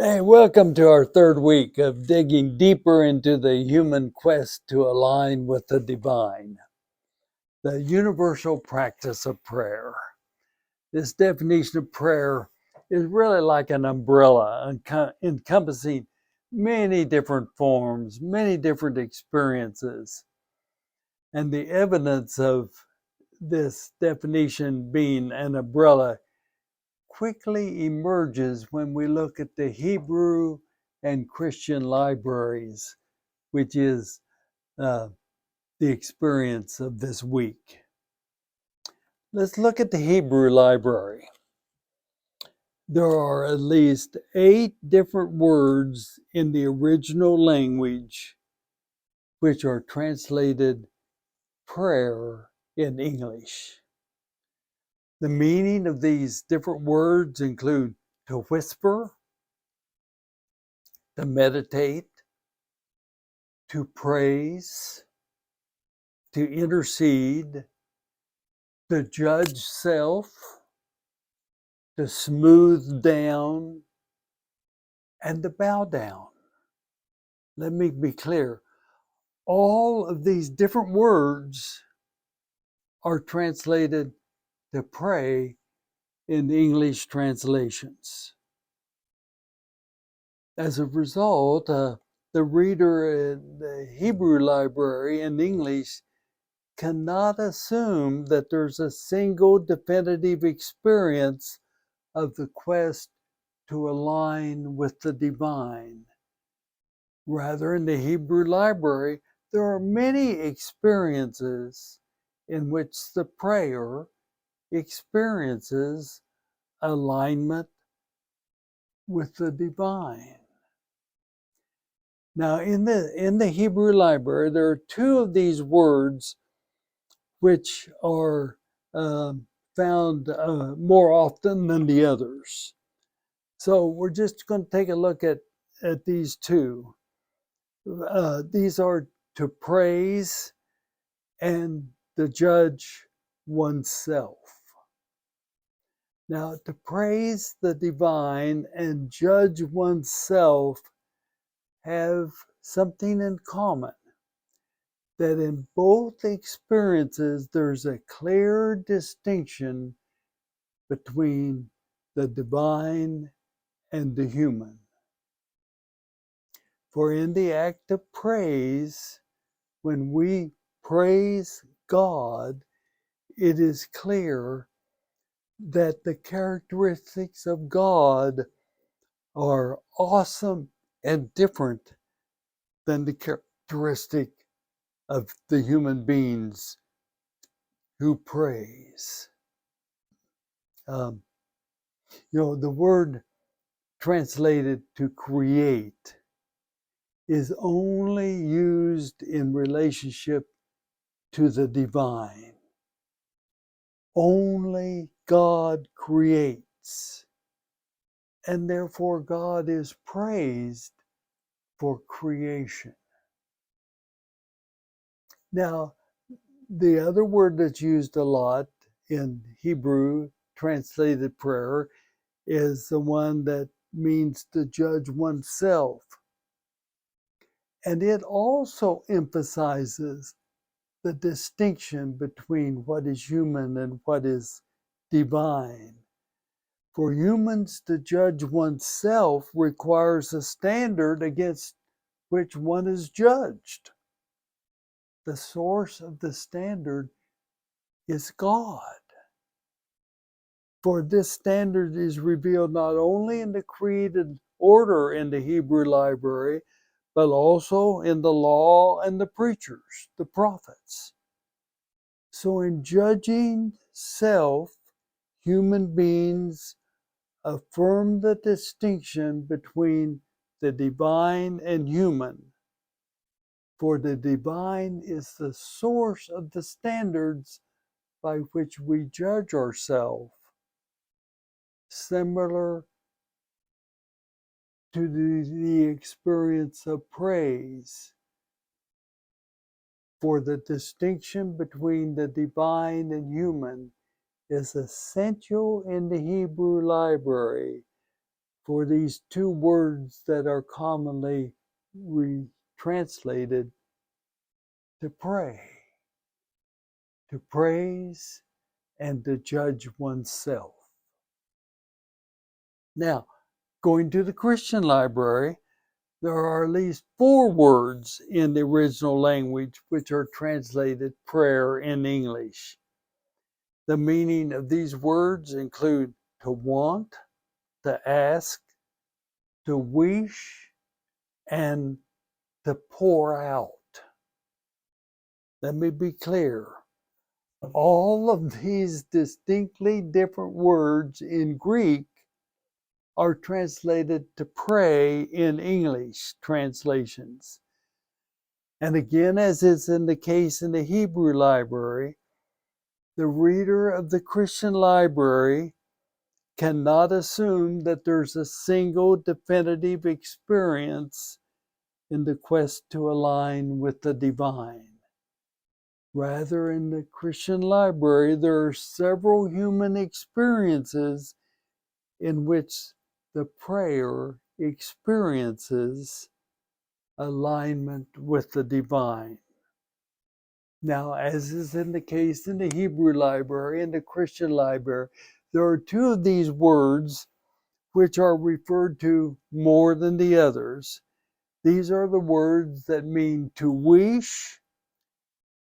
Hey, welcome to our third week of digging deeper into the human quest to align with the divine, the universal practice of prayer. This definition of prayer is really like an umbrella encompassing many different forms, many different experiences. And the evidence of this definition being an umbrella quickly emerges when we look at the Hebrew and Christian libraries, which is uh, the experience of this week. Let's look at the Hebrew library. There are at least 8 different words in the original language which are translated prayer in English. The meaning of these different words include to whisper, to meditate, to praise, to intercede, to judge self, to smooth down, and to bow down. Let me be clear. All of these different words are translated to pray in English translations. As a result, the reader in the Hebrew library in English cannot assume that there's a single definitive experience of the quest to align with the divine. Rather, in the Hebrew library, there are many experiences in which the prayer experiences alignment with the divine. Now, in the Hebrew library, there are 2 of these words which are found more often than the others. So we're just going to take a look at these 2. These are to praise and to judge oneself. Now, to praise the divine and judge oneself have something in common, that in both experiences there's a clear distinction between the divine and the human. For in the act of praise, when we praise God, it is clear that the characteristics of God are awesome and different than the characteristic of the human beings who praise. Um, the word translated to create is only used in relationship to the divine. Only God creates, and therefore God is praised for creation. Now, the other word that's used a lot in Hebrew translated prayer is the one that means to judge oneself. And it also emphasizes the distinction between what is human and what is divine. For humans to judge oneself requires a standard against which one is judged. The source of the standard is God. For this standard is revealed not only in the created order in the Hebrew library, but also in the law and the preachers, the prophets. So in judging self, human beings affirm the distinction between the divine and human. For the divine is the source of the standards by which we judge ourselves, similar to the experience of praise. For the distinction between the divine and human is essential in the Hebrew library for these two words that are commonly translated to pray, to praise, and to judge oneself. Now, going to the Christian library, there are at least 4 words in the original language which are translated prayer in English. The meaning of these words include to want, to ask, to wish, and to pour out. Let me be clear. All of these distinctly different words in Greek are translated to pray in English translations. And again, as is in the case in the Hebrew library, the reader of the Christian library cannot assume that there's a single definitive experience in the quest to align with the divine. Rather, in the Christian library, there are several human experiences in which the prayer experiences alignment with the divine. Now, as is in the case in the Hebrew library and the Christian library, there are 2 of these words which are referred to more than the others. These are the words that mean to wish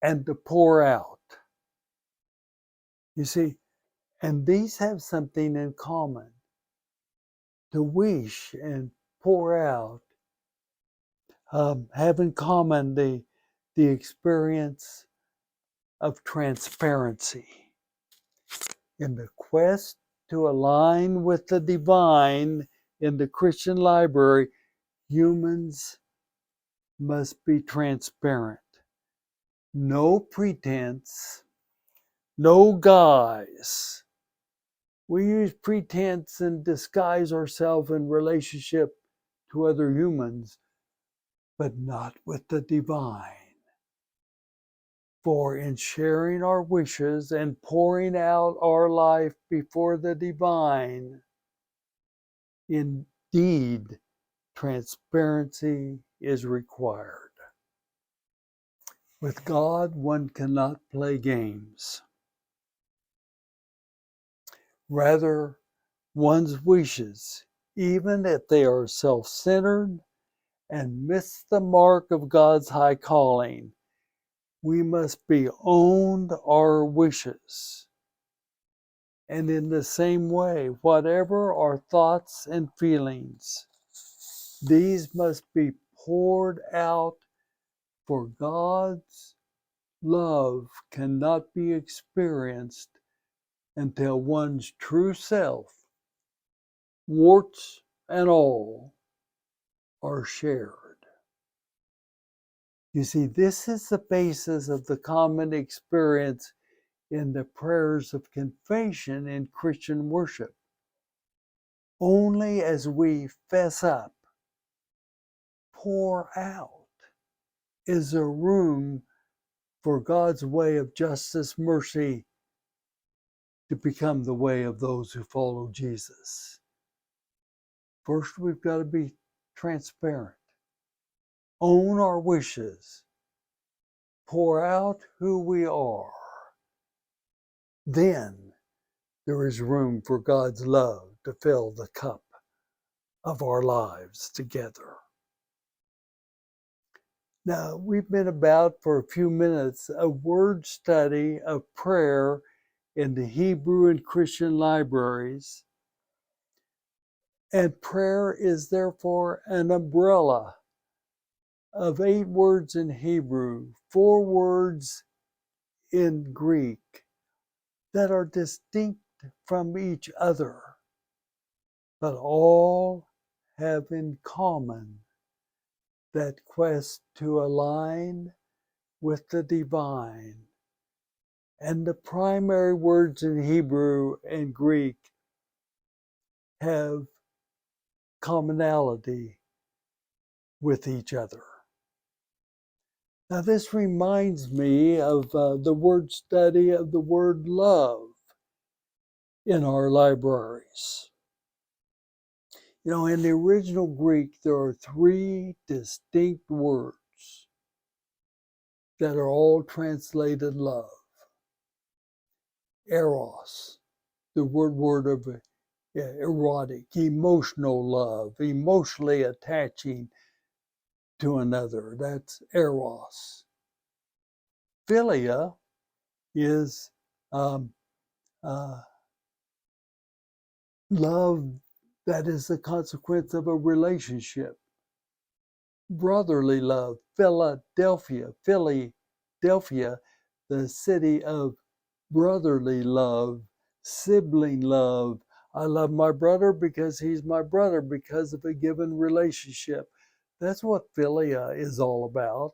and to pour out. You see, and these have something in common. To wish and pour out have in common the experience of transparency. In the quest to align with the divine in the Christian library, humans must be transparent. No pretense, no guise. We use pretense and disguise ourselves in relationship to other humans, but not with the divine. For in sharing our wishes and pouring out our life before the divine, indeed, transparency is required. With God, one cannot play games. Rather, one's wishes, even if they are self-centered and miss the mark of God's high calling, we must be owned our wishes. And in the same way, whatever our thoughts and feelings, these must be poured out, for God's love cannot be experienced until one's true self, warts and all, are shared. You see, this is the basis of the common experience in the prayers of confession in Christian worship. Only as we fess up, pour out, is there room for God's way of justice, mercy, to become the way of those who follow Jesus. First, we've got to be transparent, own our wishes, pour out who we are. Then there is room for God's love to fill the cup of our lives together. Now, we've been about for a few minutes a word study of prayer in the Hebrew and Christian libraries. And prayer is therefore an umbrella of 8 words in Hebrew, 4 words in Greek that are distinct from each other, but all have in common that quest to align with the divine. And the primary words in Hebrew and Greek have commonality with each other. Now, this reminds me of the word study of the word love in our libraries. You know, in the original Greek, there are three distinct words that are all translated love. Eros, the word of erotic, emotional love, emotionally attaching to another. That's eros. Philia is um, love that is the consequence of a relationship. Brotherly love, Philadelphia, the city of brotherly love, sibling love. I love my brother because he's my brother because of a given relationship. That's what philia is all about.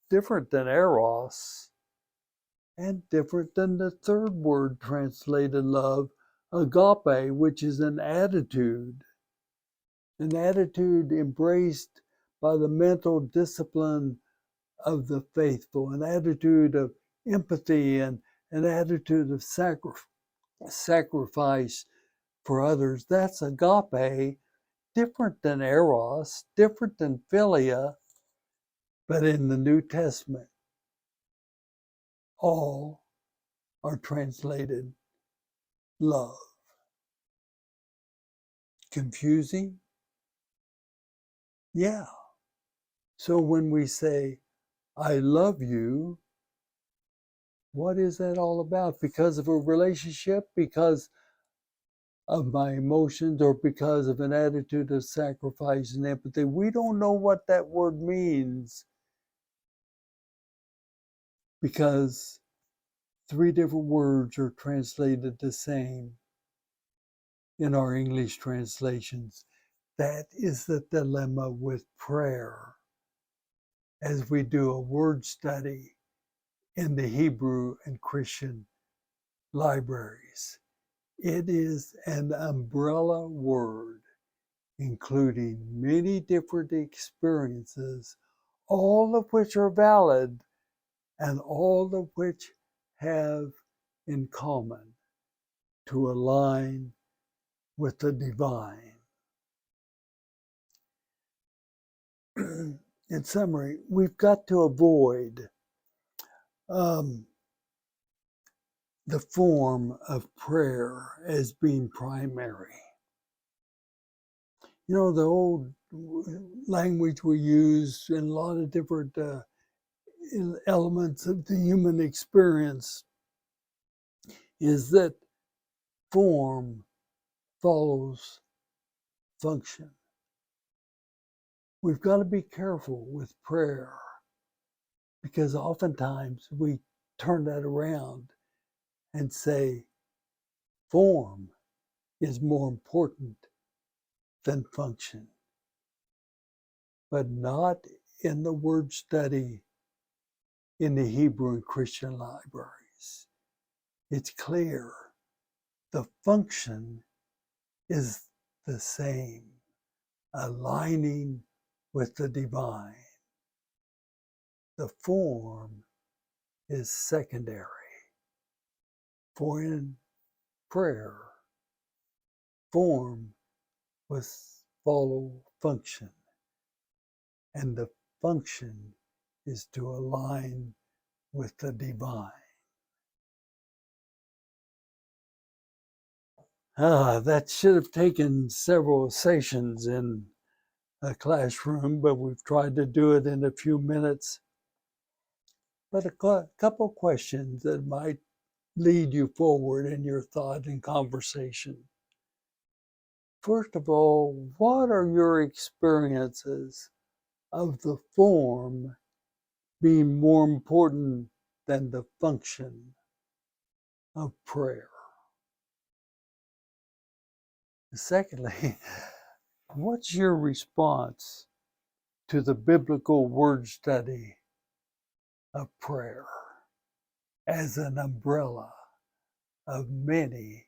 Different than eros, and different than the third word translated love, agape, which is an attitude embraced by the mental discipline of the faithful, an attitude of empathy and an attitude of sacrifice for others. That's agape, different than eros, different than philia, but in the New Testament, all are translated love. Confusing? Yeah. So when we say, I love you, what is that all about? Because of a relationship? Because of my emotions, or because of an attitude of sacrifice and empathy? We don't know what that word means because three different words are translated the same in our English translations. That is the dilemma with prayer. As we do a word study in the Hebrew and Christian libraries, it is an umbrella word, including many different experiences, all of which are valid and all of which have in common to align with the divine. In summary, we've got to avoid the form of prayer as being primary. You know, the old language we use in a lot of different elements of the human experience is that form follows function. We've got to be careful with prayer because oftentimes we turn that around and say form is more important than function. But not in the word study in the Hebrew and Christian libraries. It's clear the function is the same, aligning with the divine. The form is secondary. For in prayer, form must follow function, and the function is to align with the divine. That should have taken several sessions in a classroom, but we've tried to do it in a few minutes. But a couple questions that might lead you forward in your thought and conversation. First of all, what are your experiences of the form being more important than the function of prayer? Secondly, what's your response to the biblical word study of prayer as an umbrella of many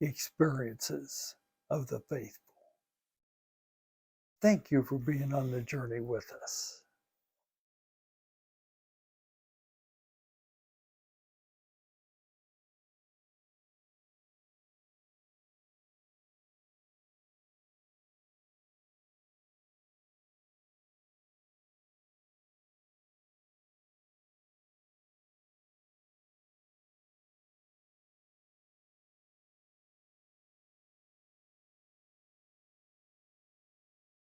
experiences of the faithful? Thank you for being on the journey with us.